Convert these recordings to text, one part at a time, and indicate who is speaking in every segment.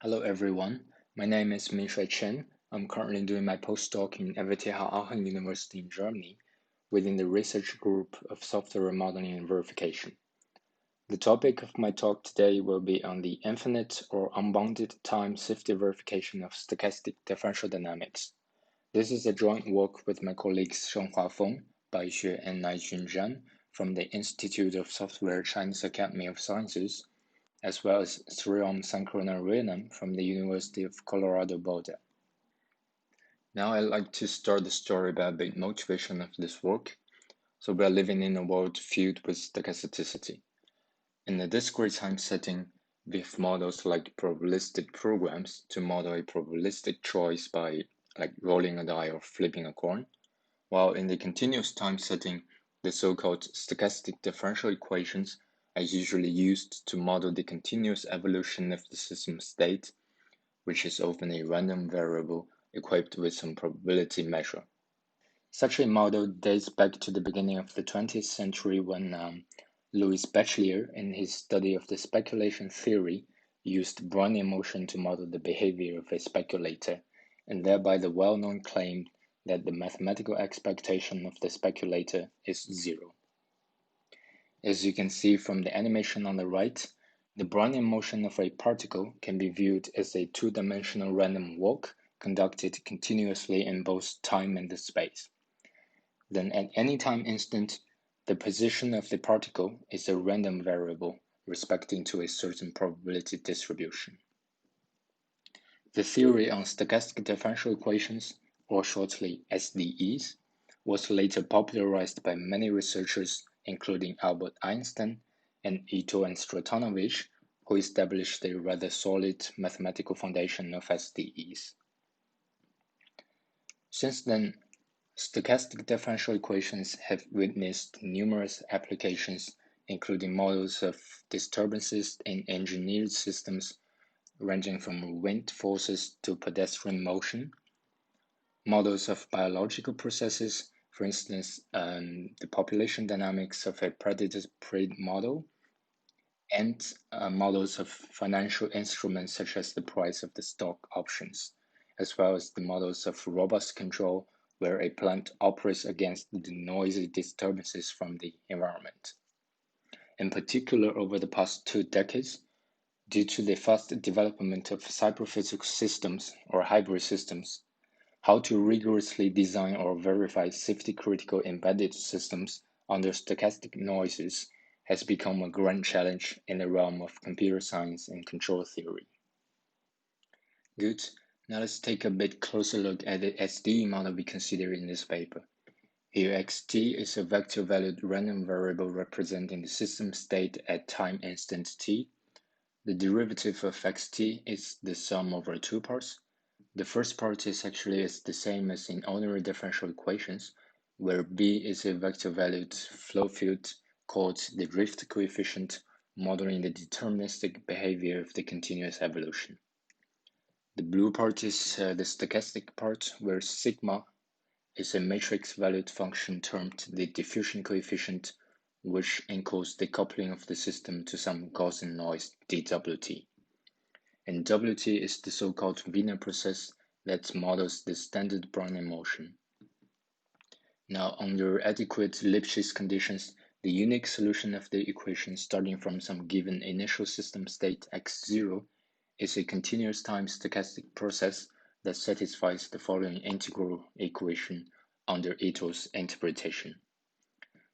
Speaker 1: Hello everyone, my name is Mingshuai Chen. I'm currently doing my postdoc in Aachen University in Germany within the research group of software modeling and verification. The topic of my talk today will be on the infinite or unbounded time safety verification of stochastic differential dynamics. This is a joint work with my colleagues Shenghua Feng, Baixue, and Naijun Zhan from the Institute of Software Chinese Academy of Sciences, as well as Sriram Sankaranarayanan from the University of Colorado Boulder. Now I'd like to start the story about the motivation of this work. So we are living in a world filled with stochasticity. In a discrete time setting, we have models like probabilistic programs to model a probabilistic choice by rolling a die or flipping a coin, while in the continuous time setting, the so-called stochastic differential equations are usually used to model the continuous evolution of the system state, which is often a random variable equipped with some probability measure. Such a model dates back to the beginning of the 20th century when Louis Bachelier, in his study of the speculation theory, used Brownian motion to model the behavior of a speculator, and thereby the well-known claim that the mathematical expectation of the speculator is zero. As you can see from the animation on the right, the Brownian motion of a particle can be viewed as a two-dimensional random walk conducted continuously in both time and space. Then at any time instant, the position of the particle is a random variable respecting to a certain probability distribution. The theory on stochastic differential equations, or shortly SDEs, was later popularized by many researchers including Albert Einstein and Ito and Stratonovich, who established a rather solid mathematical foundation of SDEs. Since then, stochastic differential equations have witnessed numerous applications, including models of disturbances in engineered systems ranging from wind forces to pedestrian motion, models of biological processes, for instance, the population dynamics of a predator-prey model, and models of financial instruments such as the price of the stock options, as well as the models of robust control where a plant operates against the noisy disturbances from the environment. In particular, over the past 2 decades, due to the fast development of cyberphysical systems or hybrid systems, how to rigorously design or verify safety-critical embedded systems under stochastic noises has become a grand challenge in the realm of computer science and control theory. Good. Now let's take a bit closer look at the SDE model we consider in this paper. Here xt is a vector-valued random variable representing the system state at time instant t. The derivative of xt is the sum over two parts. The first part is actually the same as in ordinary differential equations, where b is a vector-valued flow field called the drift coefficient, modeling the deterministic behavior of the continuous evolution. The blue part is the stochastic part, where sigma is a matrix-valued function termed the diffusion coefficient, which encodes the coupling of the system to some Gaussian noise dWt. And Wt is the so-called Wiener process that models the standard Brownian motion. Now, under adequate Lipschitz conditions, the unique solution of the equation starting from some given initial system state x0 is a continuous time stochastic process that satisfies the following integral equation under Ito's interpretation.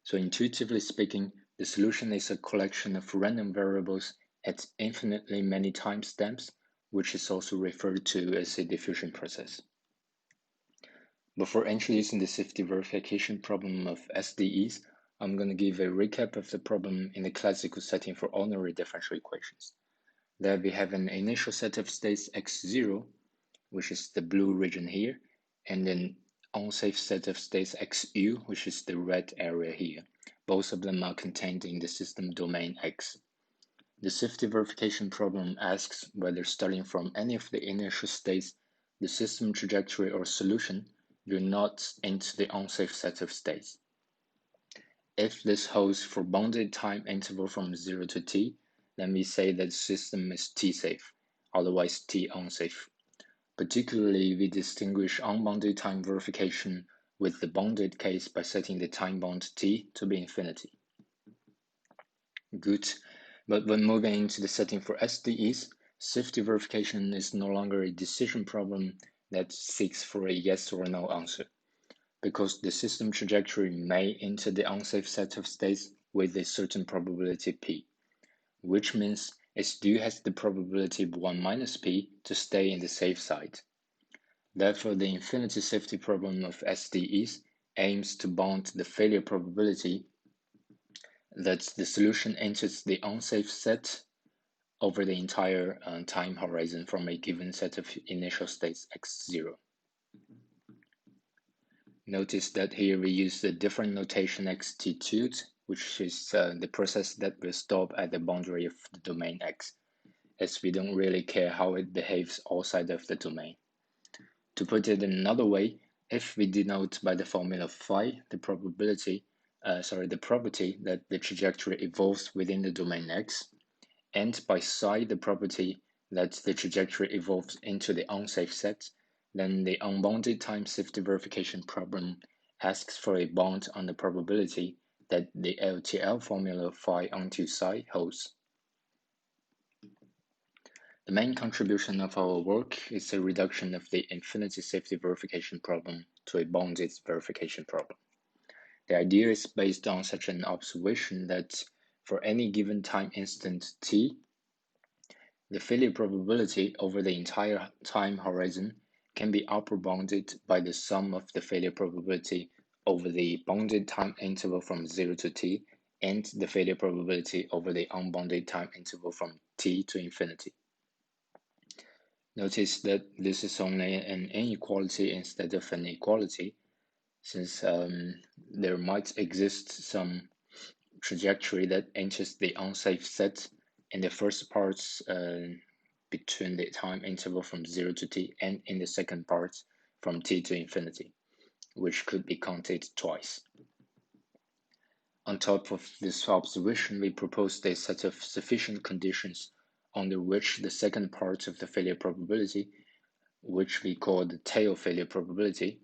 Speaker 1: So intuitively speaking, the solution is a collection of random variables at infinitely many timestamps, which is also referred to as a diffusion process. Before introducing the safety verification problem of SDEs, I'm going to give a recap of the problem in the classical setting for ordinary differential equations. There we have an initial set of states x0, which is the blue region here, and an unsafe set of states xu, which is the red area here. Both of them are contained in the system domain X. The safety verification problem asks whether starting from any of the initial states, the system trajectory or solution will not into the unsafe set of states. If this holds for bounded time interval from 0 to t, then we say that the system is t-safe, otherwise T unsafe. Particularly, we distinguish unbounded time verification with the bounded case by setting the time bound T to be infinity. Good, but when moving into the setting for SDEs, safety verification is no longer a decision problem that seeks for a yes or no answer, because the system trajectory may enter the unsafe set of states with a certain probability P, which means SDE has the probability 1 minus P to stay in the safe side. Therefore, the infinity safety problem of SDEs aims to bound the failure probability that the solution enters the unsafe set over the entire time horizon from a given set of initial states x0. Notice that here we use a different notation xt2, which is the process that will stop at the boundary of the domain x, as we don't really care how it behaves outside of the domain. To put it in another way, if we denote by the formula phi the property that the trajectory evolves within the domain x, and by psi the property that the trajectory evolves into the unsafe set, then the unbounded time safety verification problem asks for a bound on the probability that the LTL formula phi onto psi holds. The main contribution of our work is a reduction of the infinity safety verification problem to a bounded verification problem. The idea is based on such an observation that for any given time instant t, the failure probability over the entire time horizon can be upper bounded by the sum of the failure probability over the bounded time interval from 0 to t and the failure probability over the unbounded time interval from t to infinity. Notice that this is only an inequality instead of an equality, since there might exist some trajectory that enters the unsafe set in the first parts between the time interval from 0 to t and in the second part from t to infinity, which could be counted twice. On top of this observation, we proposed a set of sufficient conditions under which the second part of the failure probability, which we call the tail failure probability,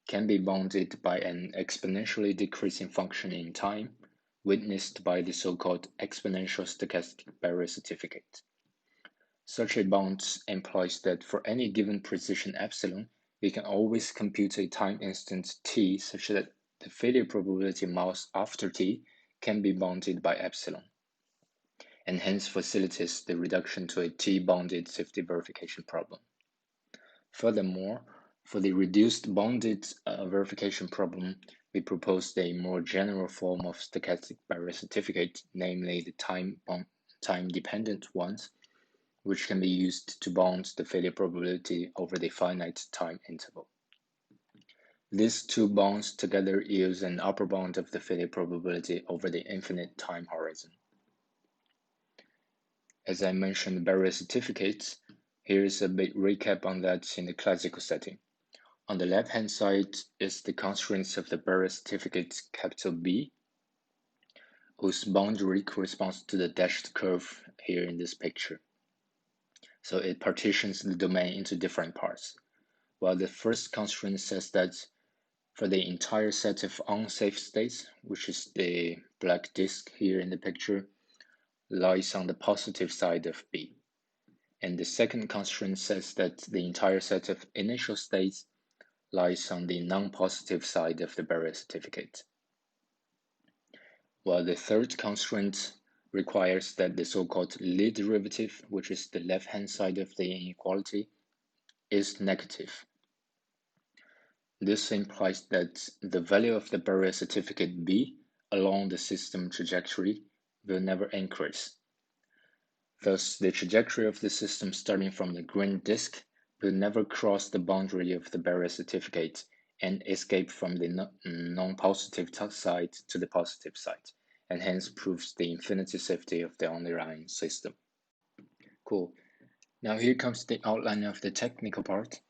Speaker 1: can be bounded by an exponentially decreasing function in time, witnessed by the so-called exponential stochastic barrier certificate. Such a bound implies that for any given precision epsilon, we can always compute a time instant t such that the failure probability mouse after t can be bounded by epsilon, and hence facilitates the reduction to a t-bounded safety verification problem. Furthermore, for the reduced bounded verification problem, we proposed a more general form of stochastic barrier certificate, namely the time-dependent ones, which can be used to bound the failure probability over the finite time interval. These two bounds together yields an upper bound of the failure probability over the infinite time horizon. As I mentioned barrier certificates, here is a big recap on that in the classical setting. On the left-hand side is the constraints of the barrier certificate capital B, whose boundary corresponds to the dashed curve here in this picture. So it partitions the domain into different parts. While the first constraint says that for the entire set of unsafe states, which is the black disk here in the picture, lies on the positive side of B. And the second constraint says that the entire set of initial states lies on the non-positive side of the barrier certificate. While the third constraint requires that the so-called Lie derivative, which is the left-hand side of the inequality, is negative. This implies that the value of the barrier certificate B along the system trajectory will never increase. Thus, the trajectory of the system starting from the green disk will never cross the boundary of the barrier certificate and escape from the non-positive side to the positive side, and hence proves the infinity safety of the underlying system. Cool. Now here comes the outline of the technical part.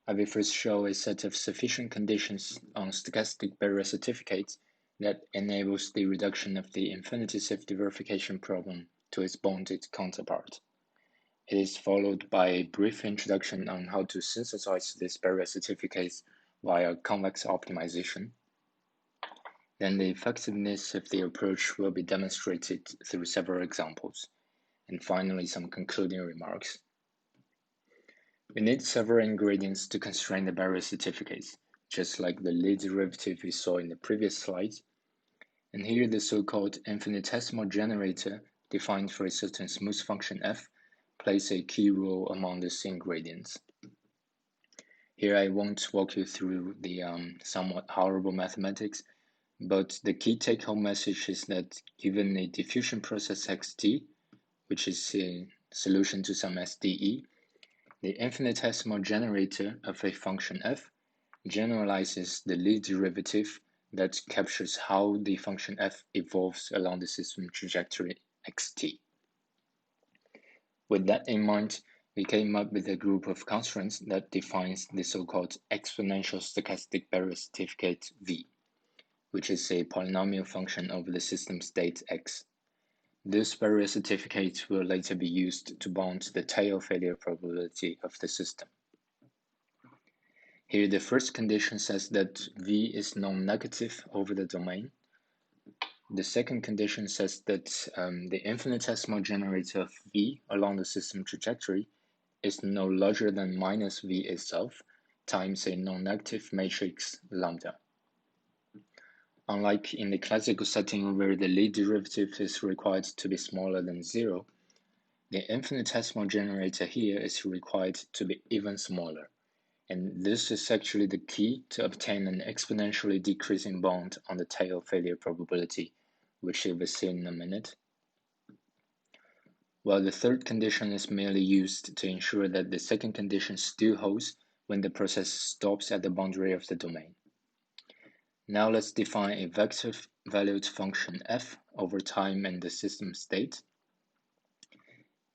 Speaker 1: I will first show a set of sufficient conditions on stochastic barrier certificates that enables the reduction of the infinity safety verification problem to its bounded counterpart. It is followed by a brief introduction on how to synthesize these barrier certificates via convex optimization. Then the effectiveness of the approach will be demonstrated through several examples. And finally, some concluding remarks. We need several ingredients to constrain the barrier certificates, just like the Lie derivative we saw in the previous slide. And here the so-called infinitesimal generator, defined for a certain smooth function f, plays a key role among these ingredients. Here I won't walk you through the somewhat horrible mathematics, but the key take-home message is that given a diffusion process xt, which is a solution to some SDE, the infinitesimal generator of a function f generalizes the Lie derivative that captures how the function f evolves along the system trajectory xt. With that in mind, we came up with a group of constraints that defines the so-called exponential stochastic barrier certificate V, which is a polynomial function over the system state x. This barrier certificate will later be used to bound the tail failure probability of the system. Here, the first condition says that V is non-negative over the domain. The second condition says that the infinitesimal generator of V along the system trajectory is no larger than minus V itself times a non-negative matrix lambda. Unlike in the classical setting where the Lie derivative is required to be smaller than 0, the infinitesimal generator here is required to be even smaller. And this is actually the key to obtain an exponentially decreasing bound on the tail failure probability, which you will see in a minute. While the third condition is merely used to ensure that the second condition still holds when the process stops at the boundary of the domain. Now let's define a vector-valued function f over time in the system state.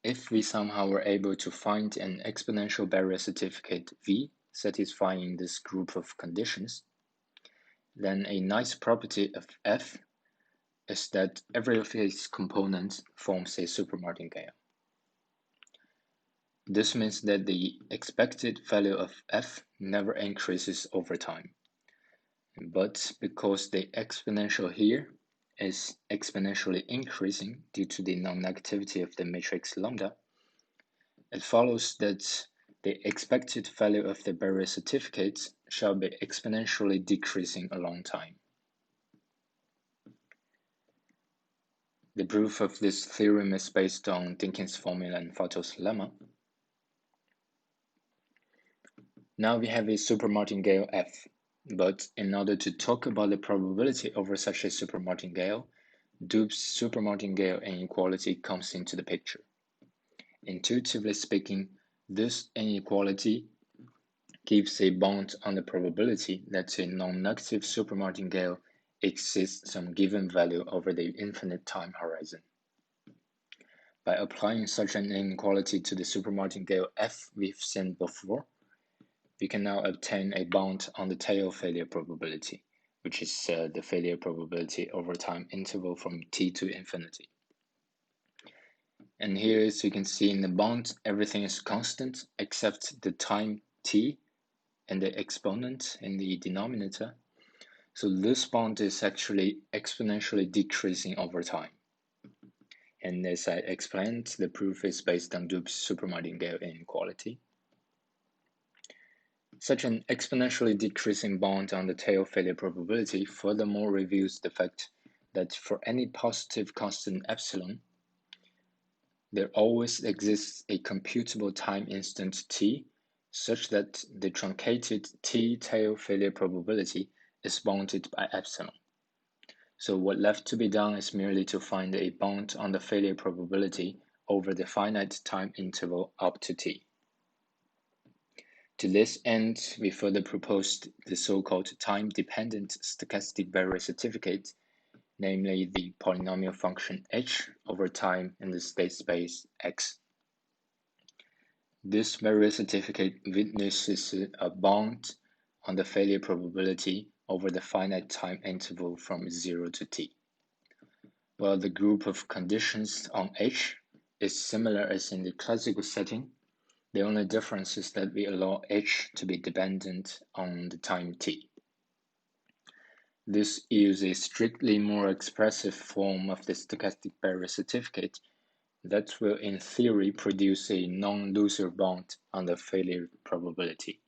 Speaker 1: If we somehow were able to find an exponential barrier certificate V satisfying this group of conditions, then a nice property of f is that every of its components forms a supermartingale. This means that the expected value of f never increases over time. But because the exponential here is exponentially increasing due to the non-negativity of the matrix lambda, it follows that the expected value of the barrier certificates shall be exponentially decreasing along time. The proof of this theorem is based on Dinkin's formula and Fato's lemma. Now we have a supermartingale f, but in order to talk about the probability over such a supermartingale, Doob's supermartingale inequality comes into the picture. Intuitively speaking, this inequality gives a bound on the probability that a non-negative supermartingale exists some given value over the infinite time horizon. By applying such an inequality to the supermartingale f we've seen before, we can now obtain a bound on the tail failure probability, which is the failure probability over time interval from t to infinity. And here, as you can see in the bound, everything is constant except the time t and the exponent in the denominator. So this bound is actually exponentially decreasing over time. And as I explained, the proof is based on Doob's supermartingale inequality. Such an exponentially decreasing bound on the tail failure probability furthermore reveals the fact that for any positive constant epsilon, there always exists a computable time instant t such that the truncated t tail failure probability is bounded by epsilon. So what left to be done is merely to find a bound on the failure probability over the finite time interval up to t. To this end, we further proposed the so-called time-dependent stochastic barrier certificate, namely the polynomial function h over time in the state space x. This barrier certificate witnesses a bound on the failure probability over the finite time interval from 0 to t, while the group of conditions on h is similar as in the classical setting. The only difference is that we allow h to be dependent on the time t. This is a strictly more expressive form of the stochastic barrier certificate that will in theory produce a non-loser bound on the failure probability,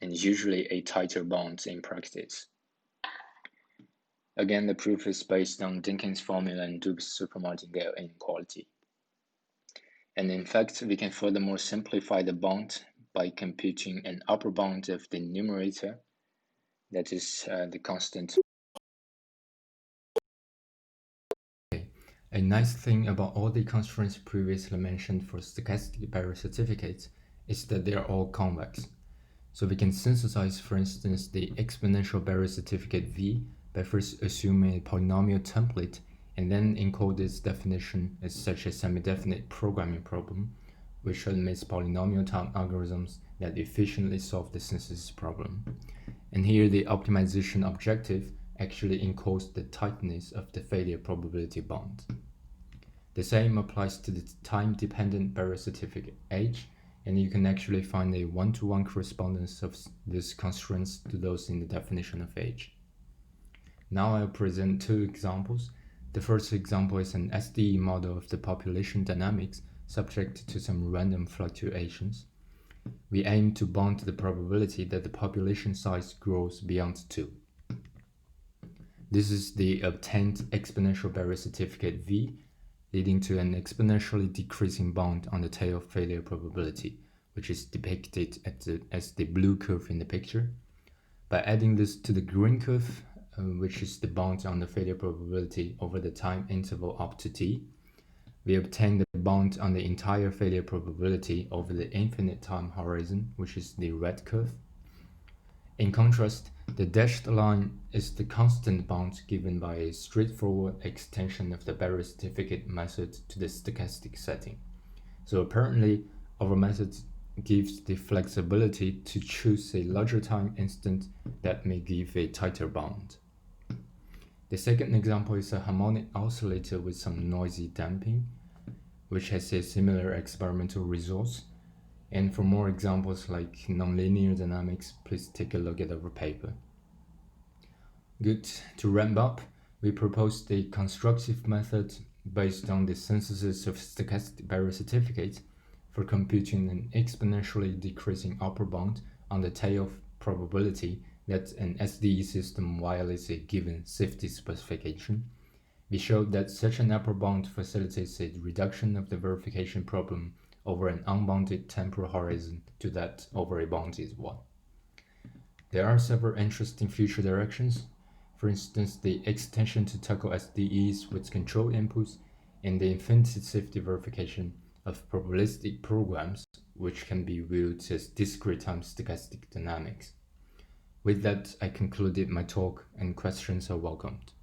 Speaker 1: and usually a tighter bound in practice. Again, the proof is based on Dinkin's formula and Doob's Supermartingale inequality. And in fact, we can furthermore simplify the bound by computing an upper bound of the numerator, that is the constant.
Speaker 2: A nice thing about all the constraints previously mentioned for stochastic barrier certificates is that they are all convex. So we can synthesize, for instance, the exponential barrier certificate V by first assuming a polynomial template and then encode its definition as such a semi-definite programming problem, which admits polynomial time algorithms that efficiently solve the synthesis problem. And here the optimization objective actually encodes the tightness of the failure probability bound. The same applies to the time-dependent barrier certificate H, and you can actually find a one-to-one correspondence of these constraints to those in the definition of H. Now I'll present two examples. The first example is an SDE model of the population dynamics subject to some random fluctuations. We aim to bound the probability that the population size grows beyond 2. This is the obtained exponential barrier certificate V, leading to an exponentially decreasing bound on the tail failure probability, which is depicted as the blue curve in the picture. By adding this to the green curve, which is the bound on the failure probability over the time interval up to t, we obtain the bound on the entire failure probability over the infinite time horizon, which is the red curve. In contrast, the dashed line is the constant bound given by a straightforward extension of the barrier certificate method to the stochastic setting. So apparently, our method gives the flexibility to choose a larger time instant that may give a tighter bound. The second example is a harmonic oscillator with some noisy damping, which has a similar experimental results. And for more examples like nonlinear dynamics, please take a look at our paper. Good. To ramp up, we proposed a constructive method based on the synthesis of stochastic barrier certificates for computing an exponentially decreasing upper bound on the tail probability that an SDE system violates a given safety specification. We showed that such an upper bound facilitates a reduction of the verification problem over an unbounded temporal horizon to that over a bounded one. There are several interesting future directions. For instance, the extension to tackle SDEs with control inputs and the infinite safety verification of probabilistic programs, which can be viewed as discrete time stochastic dynamics. With that, I concluded my talk, and questions are welcomed.